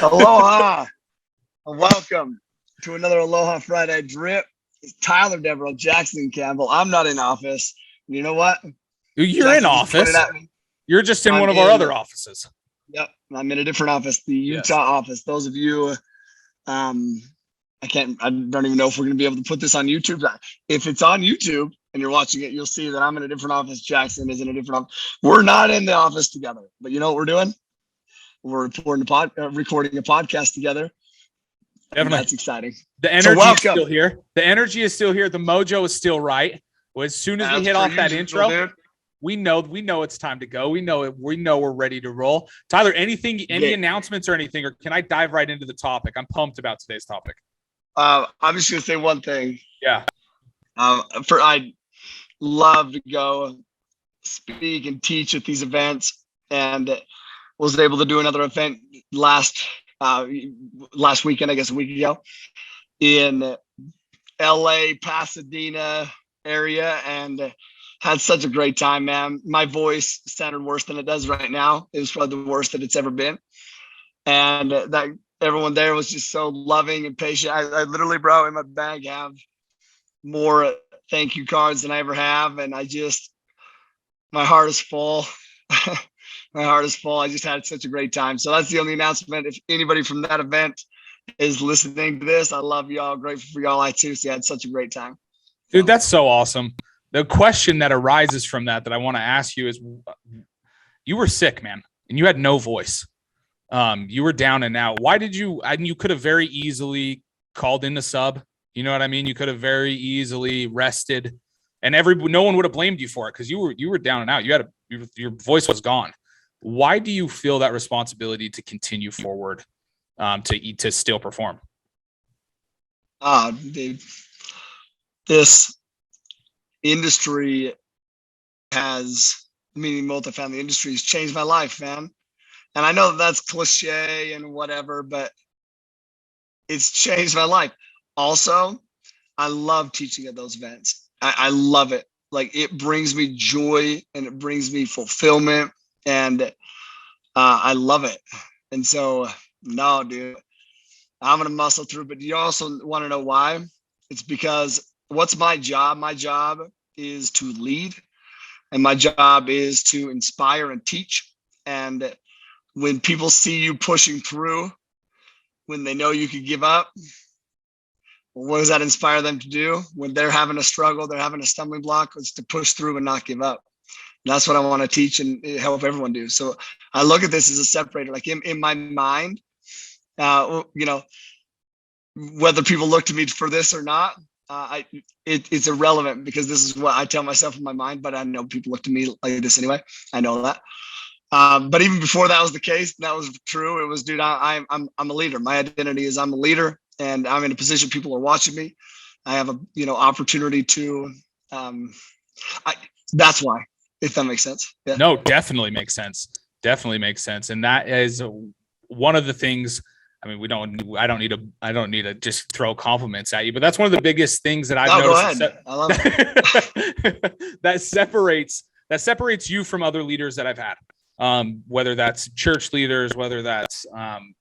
Aloha. Welcome to another Aloha Friday drip. It's Tyler Devereaux, Jackson Campbell. I'm not in office. You know what? You're Jackson in office. You're just in one of our other offices. Yep. I'm in a different office, the Utah office. Those of you, I don't even know if we're going to be able to put this on YouTube. If it's on YouTube and you're watching it, you'll see that I'm in a different office. Jackson is in a different office. We're not in the office together, but you know what we're doing? We're recording a podcast together. Definitely. That's exciting. The energy is still here. The energy is still here. The mojo is still right. Well, as soon as we hit off that intro, dude, we know it's time to go. We know we're ready to roll. Tyler, any announcements or anything, or can I dive right into the topic? I'm pumped about today's topic. I'm just gonna say one thing. Yeah. I love to go speak and teach at these events, and was able to do another event last weekend, I guess a week ago, in LA, Pasadena area, and had such a great time, man. My voice sounded worse than it does right now. It was probably the worst that it's ever been. And that everyone there was just so loving and patient. I literally, bro, in my bag have more thank you cards than I ever have. And my heart is full. My heart is full. I just had such a great time. So that's the only announcement. If anybody from that event is listening to this, I love y'all. Grateful for y'all. I too. So I had such a great time. Dude, that's so awesome. The question that arises from that I want to ask you is, you were sick, man, and you had no voice. You were down and out. Why did you? And you could have very easily called in the sub. You know what I mean? You could have very easily rested, and no one would have blamed you for it because you were down and out. Your voice was gone. Why do you feel that responsibility to continue forward, to still perform? Dude, this industry meaning multifamily industry, has changed my life, man. And I know that's cliche and whatever, but it's changed my life. Also, I love teaching at those events. I love it. Like, it brings me joy and it brings me fulfillment, and I love it. And so, no, dude, I'm going to muscle through. But you also want to know why? It's because what's my job? My job is to lead, and my job is to inspire and teach. And when people see you pushing through, when they know you could give up, what does that inspire them to do? When they're having a struggle, they're having a stumbling block, it's to push through and not give up. And that's what I want to teach and help everyone do. So I look at this as a separator. Like, in my mind, whether people look to me for this or not, it's irrelevant, because this is what I tell myself in my mind. But I know people look to me like this anyway. I know that. But even before that was the case, that was true. It was, dude, I'm a leader. My identity is I'm a leader, and I'm in a position people are watching me. I have a opportunity to. That's why, if that makes sense. Yeah. No, definitely makes sense. Definitely makes sense, and that is one of the things. I mean, I don't need to just throw compliments at you, but that's one of the biggest things that I've noticed. Go ahead. I love it. that separates you from other leaders that I've had. Whether that's church leaders, whether that's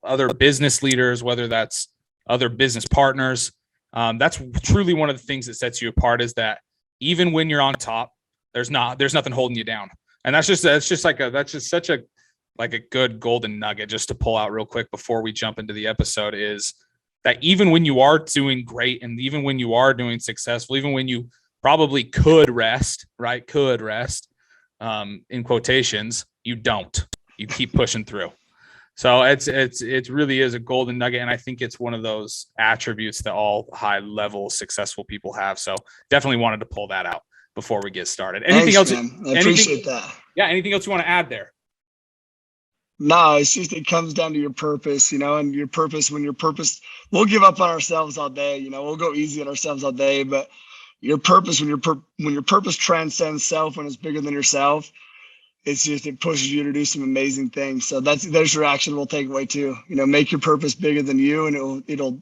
other business leaders, whether that's other business partners. That's truly one of the things that sets you apart, is that even when you're on top, there's nothing holding you down. And that's just such a good golden nugget just to pull out real quick before we jump into the episode, is that even when you are doing great, and even when you are doing successful, even when you probably could rest, in quotations, you don't. You keep pushing through. So it really is a golden nugget, and I think it's one of those attributes that all high level successful people have. So definitely wanted to pull that out before we get started. Anything else? Man. I appreciate that. Yeah. Anything else you want to add there? No, it's just, it comes down to your purpose, and your purpose. When your purpose, we'll give up on ourselves all day, we'll go easy on ourselves all day, but your purpose, when your purpose transcends self, when it's bigger than yourself, it pushes you to do some amazing things. So there's your actionable takeaway too. Make your purpose bigger than you, and it'll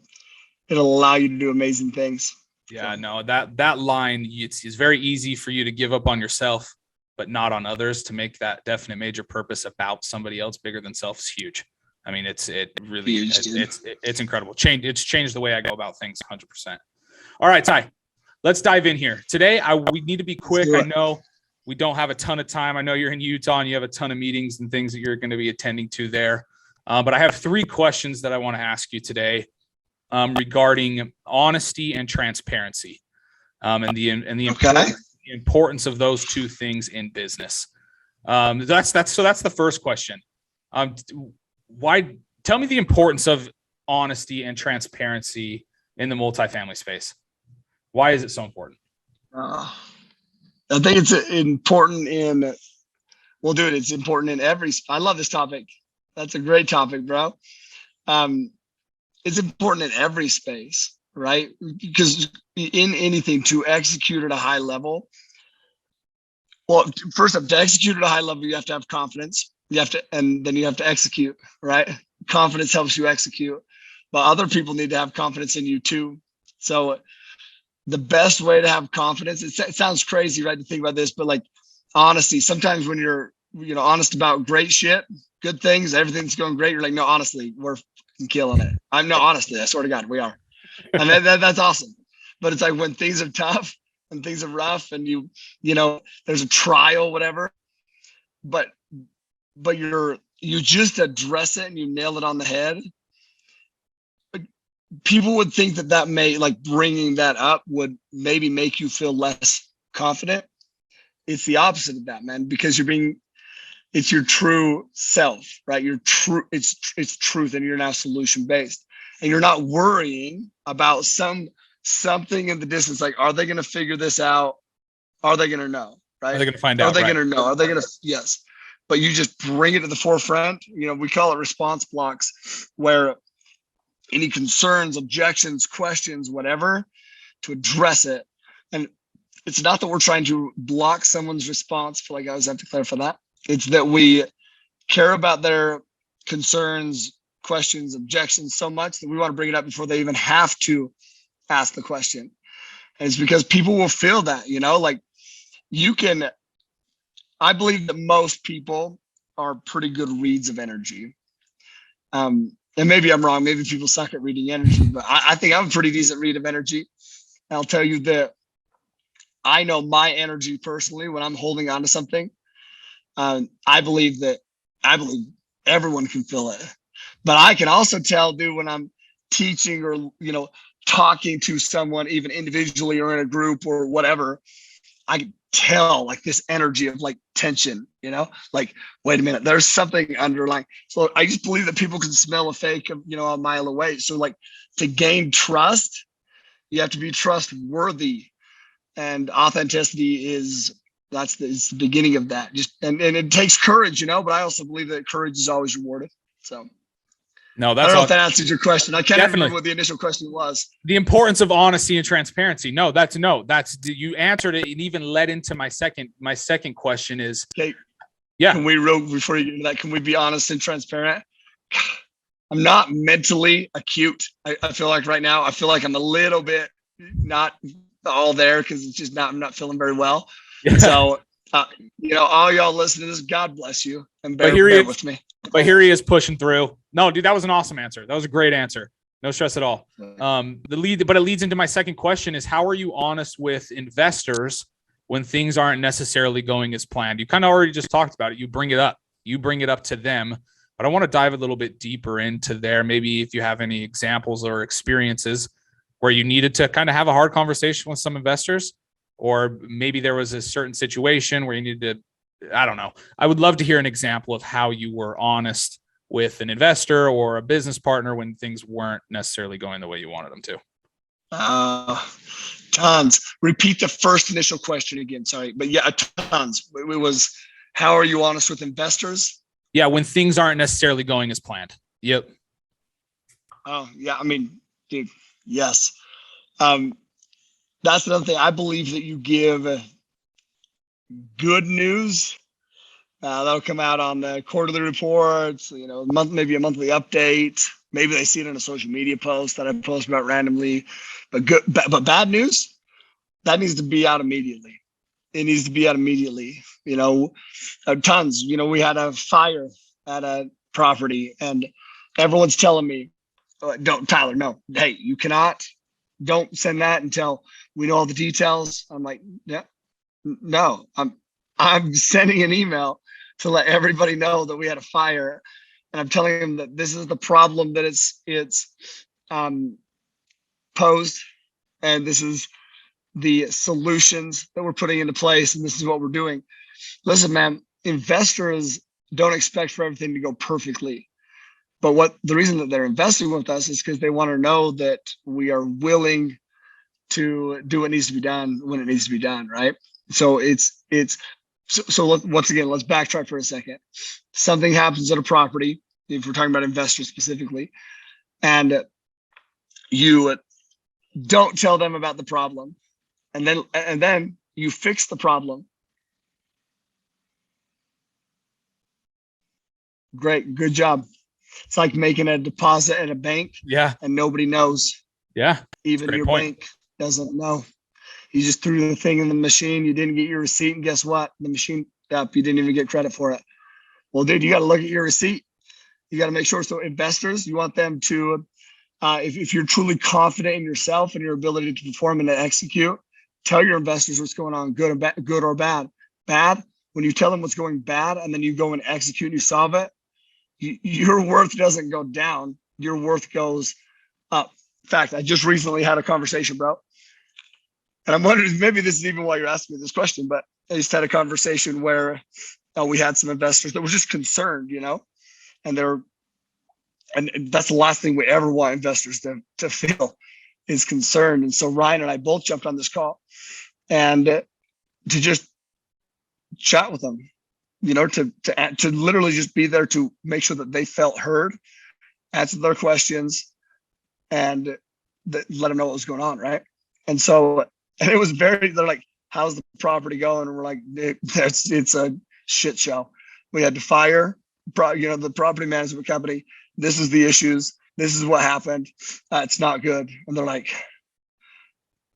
allow you to do amazing things. Yeah, no, that line, it's very easy for you to give up on yourself, but not on others. To make that definite major purpose about somebody else bigger than self is huge. I mean, it really, Huge, dude. it's incredible. It's changed the way I go about things 100%. All right, Ty, let's dive in here. Today, we need to be quick. I know we don't have a ton of time. I know you're in Utah and you have a ton of meetings and things that you're going to be attending to there. But I have 3 questions that I want to ask you today regarding honesty and transparency, and the importance of those 2 things in business. That's the first question. Tell me the importance of honesty and transparency in the multifamily space. Why is it so important? I think it's important it's important in I love this topic. That's a great topic, bro. It's important in every space, right? Because in anything, to execute at a high level, well, first up, to execute at a high level, you have to have confidence. And then you have to execute, right? Confidence helps you execute, but other people need to have confidence in you too. So the best way to have confidence, it sounds crazy, right, to think about this, but like honesty, sometimes when you're, honest about great shit, good things, everything's going great, you're like, no, honestly, we're killing it. Honestly, I swear to God, we are. And that's awesome. But it's like when things are tough and things are rough and there's a trial, whatever, but you just address it and you nail it on the head. People would think that may, like, bringing that up would maybe make you feel less confident. It's the opposite of that, man, because it's your true self, right? It's truth, and you're now solution based, and you're not worrying about something in the distance. Like, are they going to figure this out? Are they going to know? Right? Are they going to find out? Are they going to know? Are they going to? Yes. But you just bring it to the forefront. We call it response blocks, where any concerns, objections, questions, whatever, to address it. And it's not that we're trying to block someone's response. I feel like I always have to clarify that. It's that we care about their concerns, questions, objections so much that we want to bring it up before they even have to ask the question. And it's because people will feel that, like I believe that most people are pretty good reads of energy. And maybe I'm wrong. Maybe people suck at reading energy, but I think I'm a pretty decent read of energy. And I'll tell you that I know my energy personally when I'm holding on to something. I believe everyone can feel it, but I can also tell, dude, when I'm teaching or, talking to someone, even individually or in a group or whatever, I can tell, like, this energy of, like, tension, like, wait a minute, there's something underlying. So I just believe that people can smell a fake, a mile away. So, like, to gain trust, you have to be trustworthy, and authenticity it's the beginning of that. And it takes courage, but I also believe that courage is always rewarded. So no, I don't know if that answers your question. I can't remember what the initial question was. The importance of honesty and transparency. That's you answered it, and even led into my second question is, okay. Yeah. Before you get into that, can we be honest and transparent? I'm not mentally acute. I feel like right now, I'm a little bit not all there because I'm not feeling very well. Yeah. So, all y'all listening to this, God bless you, and bear with me. But here he is pushing through. No, dude, that was an awesome answer. That was a great answer. No stress at all. But it leads into my second question is, how are you honest with investors when things aren't necessarily going as planned? You kind of already just talked about it. You bring it up to them, but I want to dive a little bit deeper into there. Maybe if you have any examples or experiences where you needed to kind of have a hard conversation with some investors, or maybe there was a certain situation where you needed to, I don't know. I would love to hear an example of how you were honest with an investor or a business partner when things weren't necessarily going the way you wanted them to. Tons. Repeat the first initial question again. Sorry, but yeah, tons. It was, how are you honest with investors? Yeah, when things aren't necessarily going as planned. Yep. Oh yeah, I mean, dude, yes. That's another thing. I believe that you give good news. That'll come out on the quarterly reports, maybe a monthly update. Maybe they see it in a social media post that I post about randomly. But bad news, that needs to be out immediately. It needs to be out immediately. Tons. We had a fire at a property, and everyone's telling me, don't, Tyler, no, hey, you cannot, don't send that until we know all the details. I'm like, yeah, no, I'm sending an email to let everybody know that we had a fire. And I'm telling them that this is the problem that it's posed, and this is the solutions that we're putting into place, and this is what we're doing. Listen, man, investors don't expect for everything to go perfectly. But what the reason that they're investing with us is because they want to know that we are willing to do what needs to be done when it needs to be done, right? So once again, let's backtrack for a second. Something happens at a property, if we're talking about investors specifically, and you don't tell them about the problem, and then you fix the problem. Great, good job. It's like making a deposit at a bank, Yeah, and nobody knows. yeah. Even your bank doesn't know. You just threw the thing in the machine. You didn't get your receipt, and guess what? The machine up. You didn't even get credit for it. Well, dude, you got to look at your receipt. You got to make sure. So investors, you want them to, if you're truly confident in yourself and your ability to perform and to execute, tell your investors what's going on, good or bad. Bad, when you tell them what's going bad and then you go and execute and you solve it, your worth doesn't go down. Your worth goes up. In fact, I just recently had a conversation, bro. And I'm wondering, maybe this is even why you're asking me this question, but I just had a conversation where we had some investors that were just concerned, and that's the last thing we ever want investors to feel is concerned. And so Ryan and I both jumped on this call and to just chat with them, to literally just be there to make sure that they felt heard, answer their questions, and let them know what was going on, right? And so, and it was they're like, how's the property going? And we're like, it's a shit show. We had to fire, the property management company. This is the issues. This is what happened. It's not good. And they're like,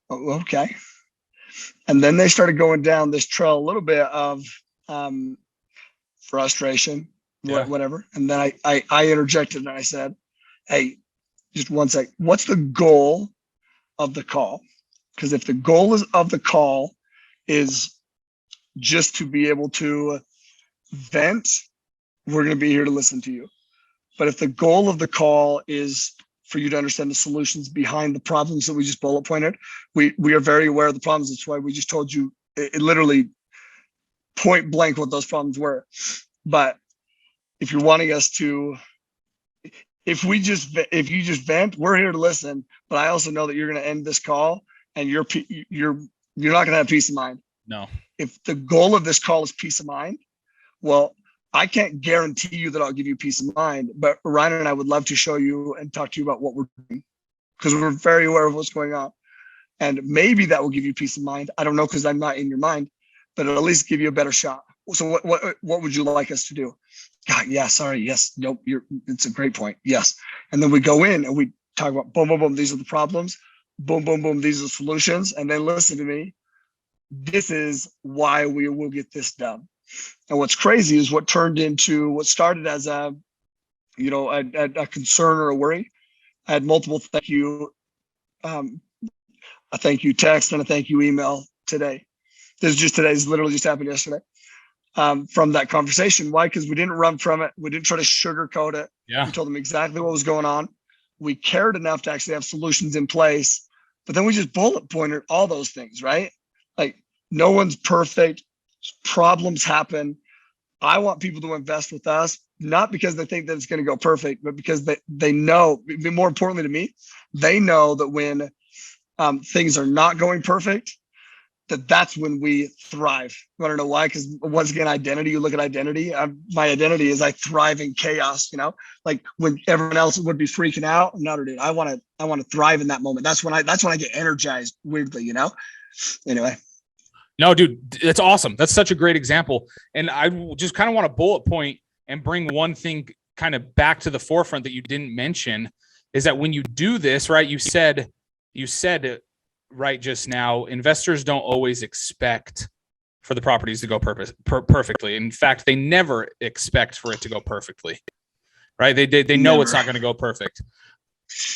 oh, okay. And then they started going down this trail a little bit of frustration, whatever. And then I interjected and I said, hey, just one sec. What's the goal of the call? Because if the goal of the call is just to be able to vent, we're going to be here to listen to you. But if the goal of the call is for you to understand the solutions behind the problems that we just bullet pointed, we are very aware of the problems. That's why we just told you it literally point blank what those problems were. But if you're wanting us to, if you just vent, we're here to listen. But I also know that you're going to end this call and you're not going to have peace of mind. No. If the goal of this call is peace of mind, well, I can't guarantee you that I'll give you peace of mind, but Ryan and I would love to show you and talk to you about what we're doing, because we're very aware of what's going on. And maybe that will give you peace of mind. I don't know, because I'm not in your mind, but it'll at least give you a better shot. So what would you like us to do? God, yeah, sorry. Yes. Nope. It's a great point. Yes. And then we go in and we talk about boom, boom, boom. These are the problems. Boom, boom, boom. These are the solutions. And then listen to me. This is why we will get this done. And what's crazy is what turned into what started as a concern or a worry. I had multiple thank you, a thank you text and a thank you email today. Today's literally just happened yesterday. From that conversation. Why? Because we didn't run from it. We didn't try to sugarcoat it. Yeah. We told them exactly what was going on. We cared enough to actually have solutions in place, but then we just bullet pointed all those things, right? Like, no one's perfect. Problems happen. I want people to invest with us, not because they think that it's going to go perfect, but because they know, more importantly to me, they know that when things are not going perfect, that's when we thrive. You want to know why? Because once again, identity, you look at identity. My identity is I thrive in chaos, like when everyone else would be freaking out. No, dude, I want to thrive in that moment. That's when I get energized weirdly, anyway. No, dude, that's awesome. That's such a great example. And I just kind of want to bullet point and bring one thing kind of back to the forefront that you didn't mention, is that when you do this, right, you said right just now, investors don't always expect for the properties to go perfectly. In fact, they never expect for it to go perfectly. right? They know it's Never. not going to go perfect.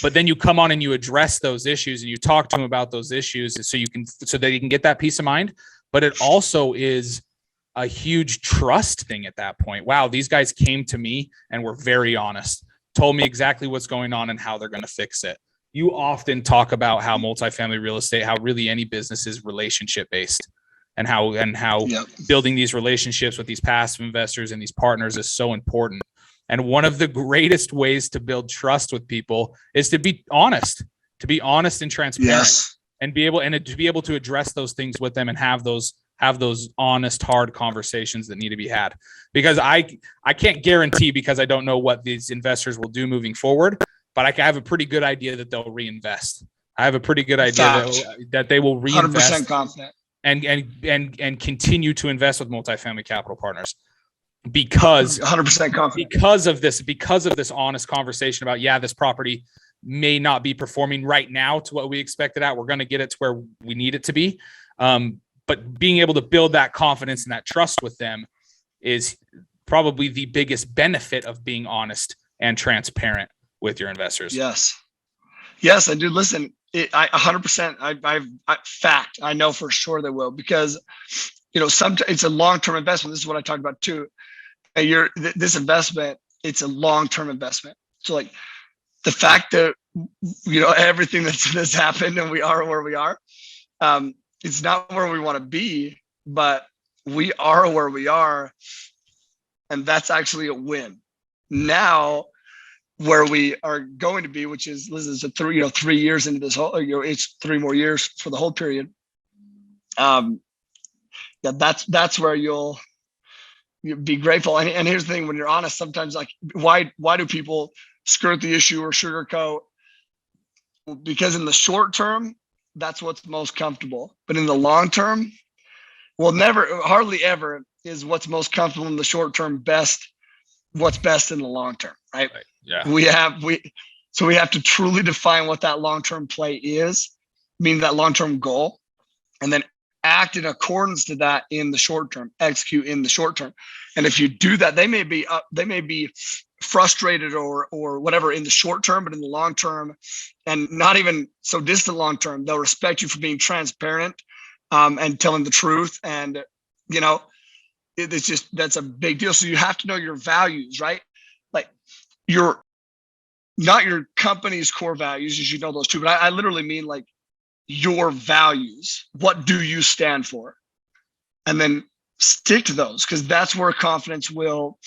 But then you come on and you address those issues and you talk to them about those issues so that you can get that peace of mind. But it also is a huge trust thing at that point. Wow, these guys came to me and were very honest, told me exactly what's going on and how they're going to fix it. You often talk about how multifamily real estate, how really any business is relationship based, and how Yep. building these relationships with these passive investors and these partners is so important. And one of the greatest ways to build trust with people is to be honest and transparent. Yes. And to be able to address those things with them and have those honest, hard conversations that need to be had. Because I can't guarantee, because I don't know what these investors will do moving forward, but I have a pretty good idea that they'll reinvest. I have a pretty good idea that they will reinvest 100% confident. and continue to invest with multifamily capital partners because 100% confident. because of this honest conversation about, yeah, this property may not be performing right now to what we expected at. We're going to get it to where we need it to be. But being able to build that confidence and that trust with them is probably the biggest benefit of being honest and transparent with your investors. Yes. Yes. And dude, listen, I 100%, fact, I know for sure they will, because, sometimes it's a long-term investment. This is what I talked about too. This investment, it's a long-term investment. So like the fact that, everything that's happened and we are where we are, it's not where we want to be, but we are where we are. And that's actually a win. Now, where we are going to be, which is, this is 3 years into this whole, it's 3 more years for the whole period. That's where you'll be grateful. And here's the thing, when you're honest, sometimes like, why do people skirt the issue or sugarcoat? Because in the short term, that's what's most comfortable. But in the long term, hardly ever is what's most comfortable in the short term what's best in the long term, right? Yeah. So we have to truly define what that long-term play is, meaning that long-term goal, and then act in accordance to that in the short term, execute in the short term. And if you do that, they may be frustrated or whatever in the short term, but in the long term, and not even so distant long term, they'll respect you for being transparent and telling the truth. And that's a big deal. So you have to know your values, right? Like not your company's core values, you should know those too, but I literally mean like your values. What do you stand for? And then stick to those, because that's where confidence will,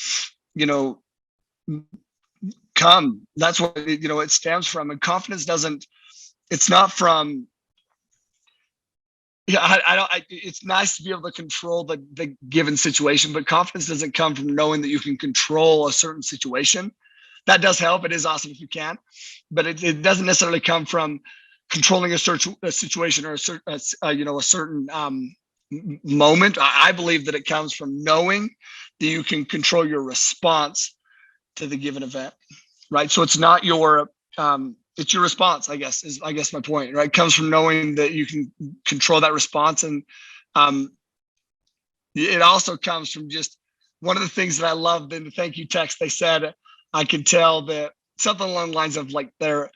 come. That's what it stems from. And confidence it's not from, it's nice to be able to control the given situation, but confidence doesn't come from knowing that you can control a certain situation. That does help. It is awesome if you can, but it doesn't necessarily come from controlling a situation or a certain moment. I believe that it comes from knowing that you can control your response to the given event, right? So it's not it's your response, I guess my point, right? It comes from knowing that you can control that response. And it also comes from just one of the things that I loved in the thank you text. They said, I could tell that something along the lines of like you're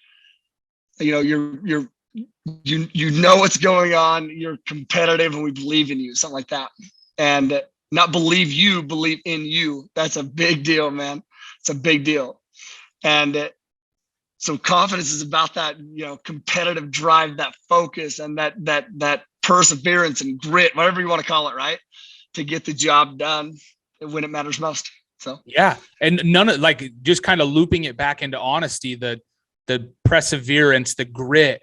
what's going on, you're competitive, and we believe in you, something like that. And not believe in you. That's a big deal, man. It's a big deal. And so confidence is about that, competitive drive, that focus, and that perseverance and grit, whatever you want to call it, right? To get the job done when it matters most. So yeah, and just kind of looping it back into honesty, the perseverance, the grit,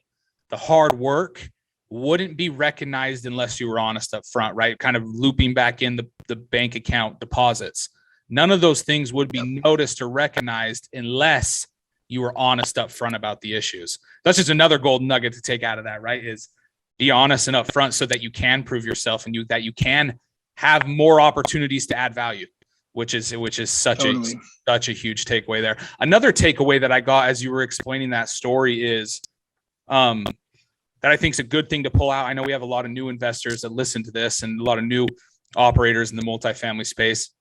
the hard work wouldn't be recognized unless you were honest up front, right? Kind of looping back in the bank account deposits. None of those things would be noticed or recognized unless you were honest up front about the issues. That's just another golden nugget to take out of that, right? Is be honest and upfront so that you can prove yourself and that you can have more opportunities to add value, which is such a huge takeaway there. Another takeaway that I got as you were explaining that story is that I think is a good thing to pull out. I know we have a lot of new investors that listen to this and a lot of new operators in the multifamily space,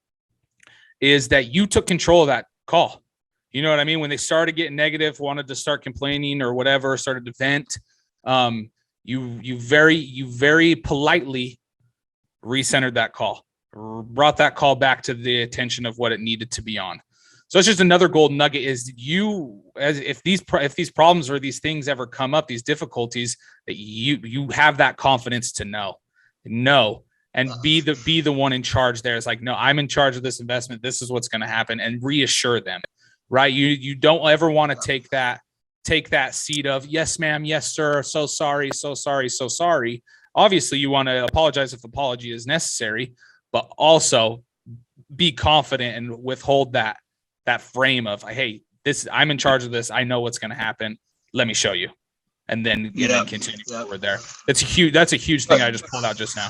is that you took control of that call. You know what I mean? When they started getting negative, wanted to start complaining or whatever, started to vent, you very politely recentered that call, brought that call back to the attention of what it needed to be on. So it's just another golden nugget is if these problems or these things ever come up, these difficulties, that you have that confidence to know, and be the one in charge there. It's like, no, I'm in charge of this investment. This is what's going to happen, and reassure them, right? You don't ever want to take that seat of, yes, ma'am, yes, sir, so sorry. Obviously, you want to apologize if apology is necessary, but also be confident and withhold that frame of, hey, I'm in charge of this. I know what's going to happen. Let me show you. And then continue forward there. That's a huge thing I just pulled out just now.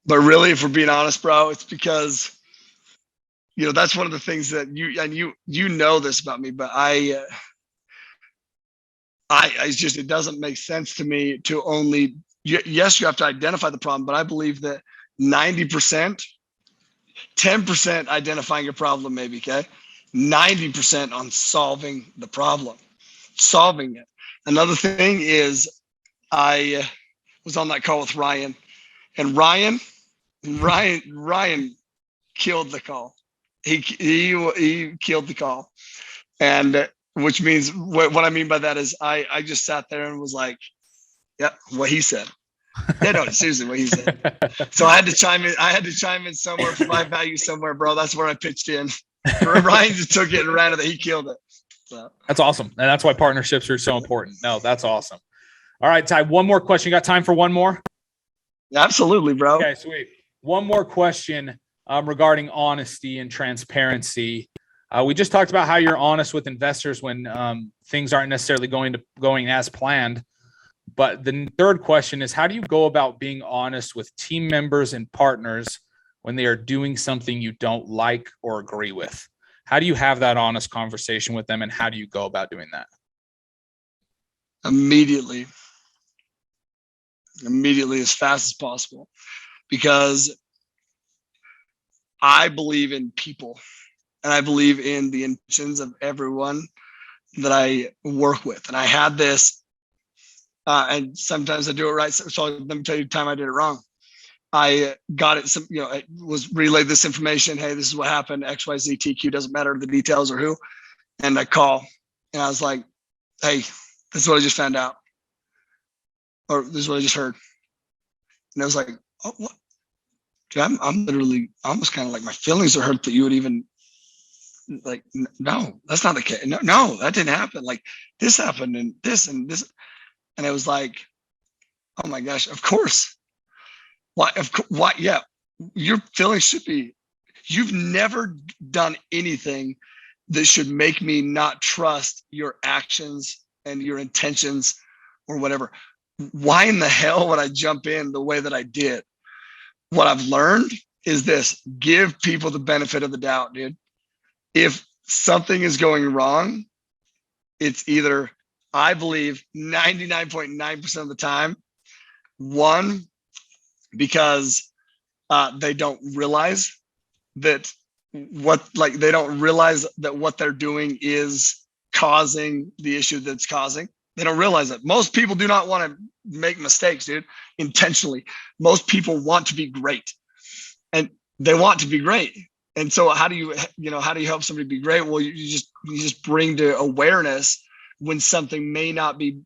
But really, if we're being honest, bro, it's because, that's one of the things that you know this about me, but I just, it doesn't make sense to me to only, yes, you have to identify the problem, but I believe that 90%, 10% identifying your problem, maybe, okay? 90% on solving the problem, solving it. Another thing is, I was on that call with Ryan, and Ryan killed the call. He killed the call. And which means what I mean by that is I just sat there and was like, yeah, what he said. Yeah, no, seriously, what he said. So I had to chime in somewhere, provide value somewhere, bro. That's where I pitched in. Ryan just took it and ran with it. He killed it. So. That's awesome. And that's why partnerships are so important. No, that's awesome. All right, Ty, one more question. You got time for one more? Absolutely, bro. Okay, sweet. One more question regarding honesty and transparency. We just talked about how you're honest with investors when things aren't necessarily going as planned. But the third question is, how do you go about being honest with team members and partners when they are doing something you don't like or agree with? How do you have that honest conversation with them, and how do you go about doing that? Immediately, as fast as possible, because I believe in people and I believe in the intentions of everyone that I work with. And I had this, and sometimes I do it right. So let me tell you the time I did it wrong. I got it, it was relayed this information. Hey, this is what happened. X, Y, Z, TQ, doesn't matter the details or who. And I call and I was like, hey, this is what I just found out. Or this is what I just heard. And I was like, oh, what? Dude, I'm literally almost kind of like, my feelings are hurt that you would even, like, no, that's not the case. No, that didn't happen. Like, this happened and this. And it was like, oh my gosh, of course. Why? Yeah, your feelings should be, you've never done anything that should make me not trust your actions and your intentions or whatever. Why in the hell would I jump in the way that I did? What I've learned is this: give people the benefit of the doubt, dude. If something is going wrong, it's either, I believe 99.9% of the time, one, because they don't realize that what they're doing is causing the issue that's causing. They don't realize it. Most people do not want to make mistakes, dude, intentionally. Most people want to be great, and they want to be great. And so how do you help somebody be great? Well, you just bring to awareness when something may not be,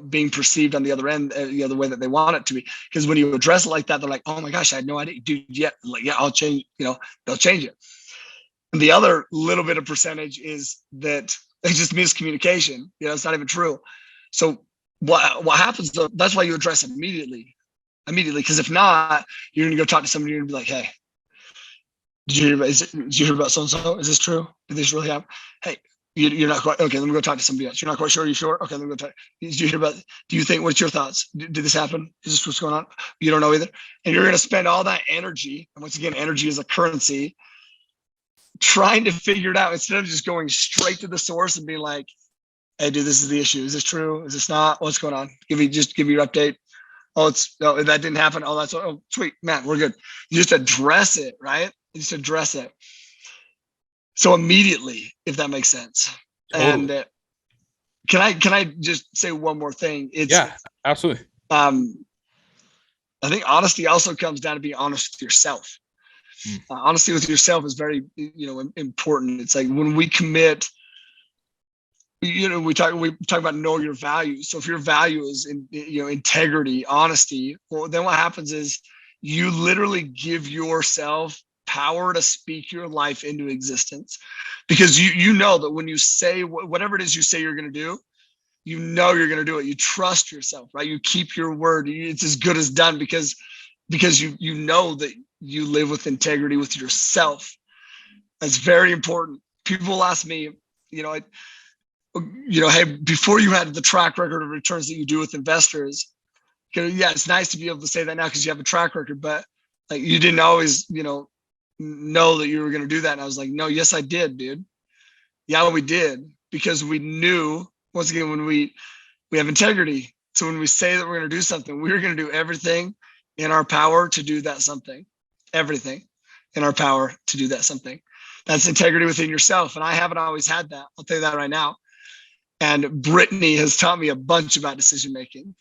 being perceived on the other end, the other way that they want it to be. Because when you address it like that, they're like, oh my gosh, I had no idea, dude. Yeah, like, yeah, I'll change, they'll change it. And the other little bit of percentage is that it's just miscommunication. It's not even true. So what happens though, that's why you address it immediately. Because if not, you're going to go talk to somebody and be like, hey, did you hear about so-and-so? Is this true? Did this really happen? Hey, you're not quite, okay, let me go talk to somebody else. You're not quite sure. Are you sure? Okay, let me go talk. Did you hear about, do you think, what's your thoughts? Did this happen? Is this what's going on? You don't know either. And you're going to spend all that energy. And once again, energy is a currency, trying to figure it out instead of just going straight to the source and being like, hey, dude, this is the issue. Is this true? Is this not? What's going on? Give me your update. Oh, that didn't happen. Oh, sweet, man, we're good. You just address it, right? You just address it. So immediately, if that makes sense. Totally. And can I just say one more thing? Yeah, absolutely. I think honesty also comes down to being honest with yourself. Honesty with yourself is very, important. It's like when we commit, we talk about know your value. So if your value is integrity, honesty, well, then what happens is you literally give yourself power to speak your life into existence, because you know that when you say whatever it is you say you're going to do, you're going to do it. You trust yourself, right? You keep your word. It's as good as done, because you know that you live with integrity with yourself. That's very important. People ask me, hey, before you had the track record of returns that you do with investors, yeah, it's nice to be able to say that now because you have a track record, but like you didn't always, know that you were going to do that. And I was like, no, yes, I did, dude. Yeah, we did, because we knew, once again, when we have integrity. So when we say that we're going to do something, we're going to do everything in our power to do that something, everything in our power to do that something. That's integrity within yourself. And I haven't always had that. I'll tell you that right now. And Brittany has taught me a bunch about decision making,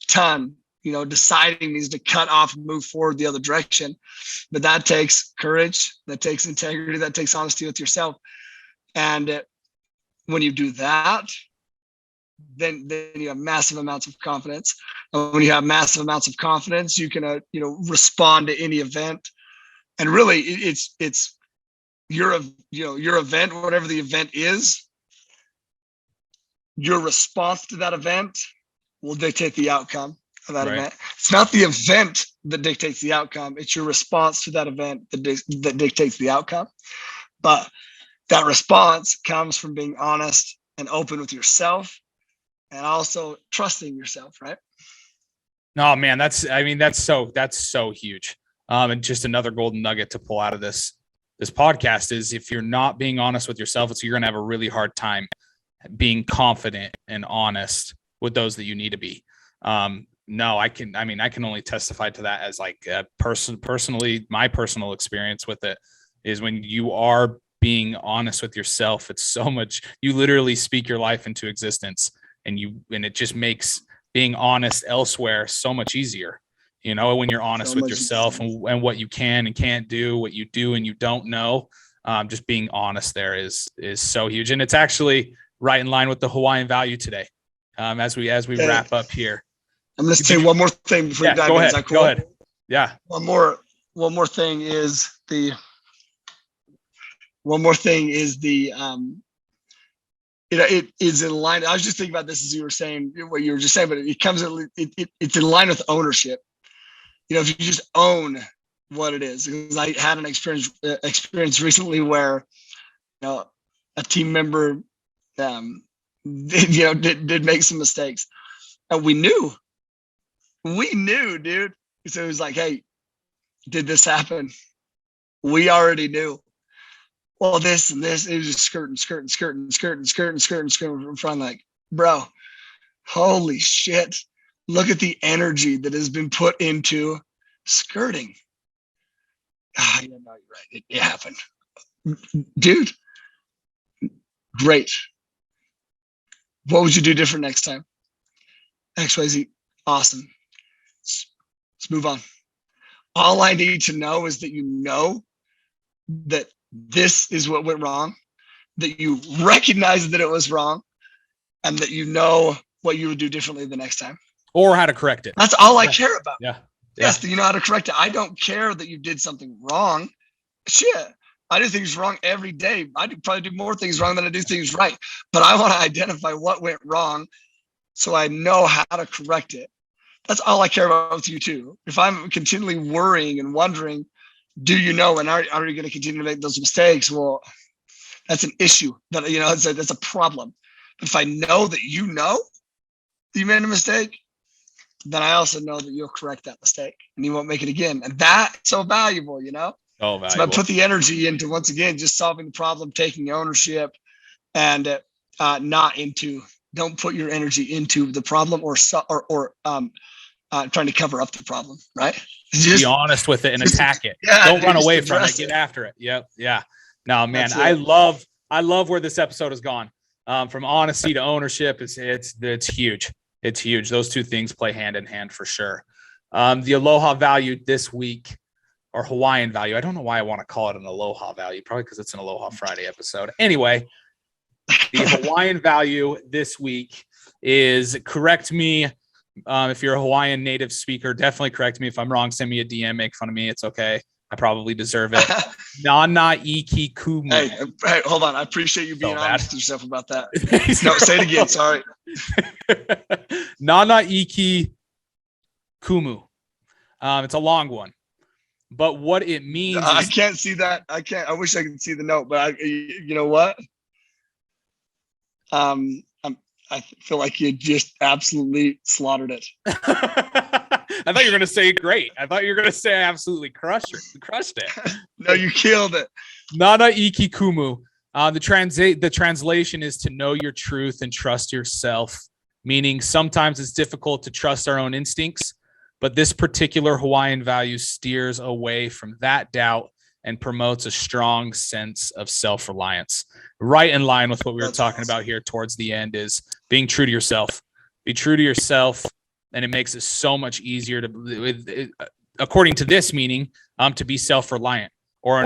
ton. Deciding needs to cut off and move forward the other direction. But that takes courage, that takes integrity, that takes honesty with yourself. And when you do that, then you have massive amounts of confidence. And when you have massive amounts of confidence, you can, respond to any event. And really, it's your event, whatever the event is, your response to that event will dictate the outcome of that event. It's not the event that dictates the outcome. It's your response to that event that dictates the outcome. But that response comes from being honest and open with yourself, and also trusting yourself, right? No, man, that's so huge. And just another golden nugget to pull out of this podcast is, if you're not being honest with yourself, you're going to have a really hard time being confident and honest with those that you need to be. No, I can only testify to that as like personally, my personal experience with it is when you are being honest with yourself, it's so much, you literally speak your life into existence, and it just makes being honest elsewhere so much easier. When you're honest with yourself and what you can and can't do, what you do and you don't know, just being honest there is so huge. And it's actually right in line with the Hawaiian value today. As we wrap up here, I'm going to say one more thing before you dive in. Is that cool? Go ahead. Yeah. One more thing is the it is in line. I was just thinking about this as you were saying what you were just saying, but it's in line with ownership. If you just own what it is, because I had an experience recently where, a team member, did make some mistakes, and we knew, dude. So it was like, hey, did this happen? We already knew. Well, this and this, it was just skirting in front. Like, bro, holy shit. Look at the energy that has been put into skirting. You're right. It happened. Dude, great. What would you do different next time? XYZ, awesome. Let's move on. All I need to know is that that this is what went wrong, that you recognize that it was wrong, and that what you would do differently the next time. Or how to correct it. That's all I care about. Yeah. Yes, you know how to correct it. I don't care that you did something wrong. Shit, I do things wrong every day. I probably do more things wrong than I do things right. But I want to identify what went wrong so I know how to correct it. That's all I care about with you too. If I'm continually worrying and wondering, do you know, and are you going to continue to make those mistakes? Well, that's an issue. That's a problem. But if I know that you made a mistake, then I also know that you'll correct that mistake and you won't make it again. And that's so valuable, So I put the energy into, once again, just solving the problem, taking ownership, and don't put your energy into the problem or trying to cover up the problem, right? Just be honest with it and attack it. Yeah, don't run away from it. Get after it. Yep. Yeah. No, man, That's I it. love where this episode has gone. From honesty to ownership, it's huge. It's huge. Those two things play hand in hand for sure. The Aloha value this week, or Hawaiian value. I don't know why I want to call it an Aloha value, probably because it's an Aloha Friday episode. Anyway, the Hawaiian value this week is, correct me if you're a Hawaiian native speaker, definitely correct me if I'm wrong. Send me a DM, make fun of me. It's okay. I probably deserve it. Nana iki kumu. Hey, hold on. I appreciate you being So honest with yourself about that. bad. No, say it again. Sorry. Nana iki kumu. It's a long one, but what it means I is, can't see that. I wish I could see the note, but you know what? I feel like you just absolutely slaughtered it. I thought you were going to say great. I thought you were going to say I absolutely crushed it. No, you killed it. Nana iki kumu. The translation is to know your truth and trust yourself, meaning sometimes it's difficult to trust our own instincts, but this particular Hawaiian value steers away from that doubt and promotes a strong sense of self-reliance. Right in line with what we were talking about here towards the end is being true to yourself. Be true to yourself, and it makes it so much easier to, according to this meaning, to be self-reliant. Or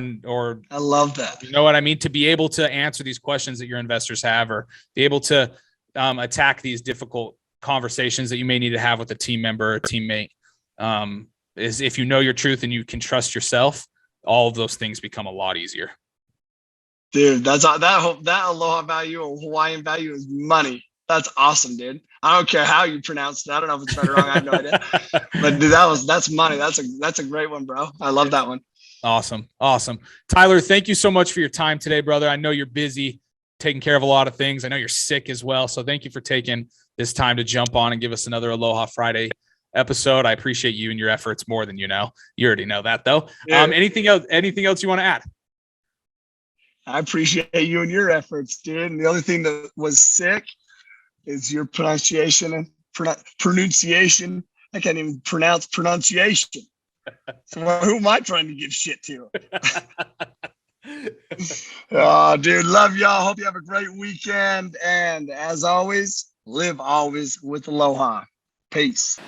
I love that. You know what I mean? To be able to answer these questions that your investors have, or be able to attack these difficult conversations that you may need to have with a team member or a teammate. Is if you know your truth and you can trust yourself, all of those things become a lot easier. Dude, that Aloha value or Hawaiian value is money. That's awesome, dude. I don't care how you pronounce it. I don't know if it's right or wrong. I have no idea. But dude, that's money. That's a great one, bro. I love that one. Awesome. Tyler, thank you so much for your time today, brother. I know you're busy taking care of a lot of things. I know you're sick as well. So thank you for taking this time to jump on and give us another Aloha Friday episode. I appreciate you and your efforts more than you know. You already know that though. Yeah. Anything else you want to add? I appreciate you and your efforts, dude. And the only thing that was sick is your pronunciation and pronunciation. I can't even pronounce pronunciation. So who am I trying to give shit to? Oh, dude, love y'all. Hope you have a great weekend. And as always, live always with Aloha. Peace.